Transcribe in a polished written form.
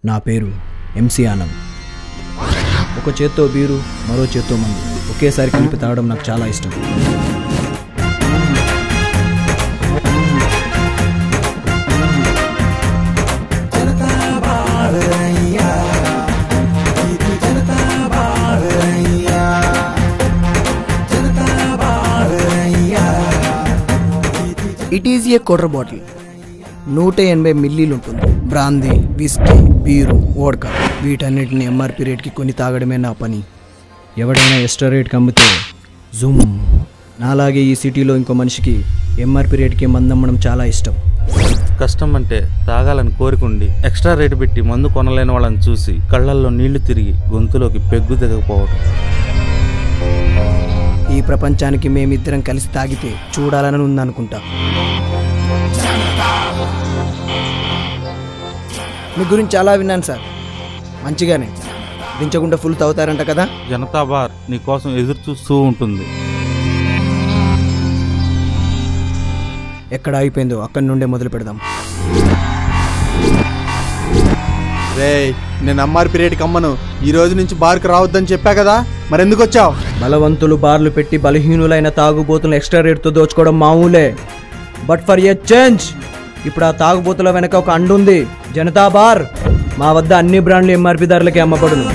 నా పేరు ఎంసీ ఆనంద్. ఒక చేత్తో బీరు, మరో చేత్తో మందు ఒకేసారి కలిపి తాగడం నాకు చాలా ఇష్టం. It is a quarter bottle, 180 మిల్లీలు ఉంటుంది. బ్రాందీ, విస్కీ, బీరు, వోడ్కా వీటన్నిటిని ఎంఆర్పి రేట్కి కొని తాగడమే నా పని. ఎవడైనా ఎక్స్ట్రా రేట్కి అమ్మితే జూమ్. నాలాగే ఈ సిటీలో ఇంకో మనిషికి ఎంఆర్పి రేట్కి మందమ్మడం చాలా ఇష్టం. కష్టం అంటే తాగాలని కోరికుండి ఎక్స్ట్రా రేటు పెట్టి మందు కొనలేని వాళ్ళని చూసి కళ్ళల్లో నీళ్లు తిరిగి గొంతులోకి పెగ్గు దిగకపోవడం. ఈ ప్రపంచానికి మేమిద్దరం కలిసి తాగితే చూడాలని ఉందనుకుంటా. మీ గురించి చాలా విన్నాను సార్, మంచిగానే దించకుండా ఫుల్ తాగుతారంట కదా. జనతా బార్ నీ కోసం ఎదురు చూస్తూ ఉంటుంది. ఎక్కడ అయిపోయిందో అక్కడి నుండే మొదలు పెడదాం. రేయ్, నేను ఎంఆర్పి రేటుకి అమ్మను. ఈ రోజు నుంచి బార్కి రావద్దని చెప్పా కదా, మరెందుకు వచ్చావు? బలవంతులు బార్లు పెట్టి బలహీనులైన తాగుబోతులను ఎక్స్ట్రా రేట్తో దోచుకోవడం మామూలే. బట్ ఫర్ ఎ చేంజ్ ఇప్పుడు ఆ తాగుబోతుల వెనక ఒక అండుంది, జనతా బార్. మా వద్ద అన్ని బ్రాండ్లు ఎంఆర్పి ధరలకే అమ్మబడును.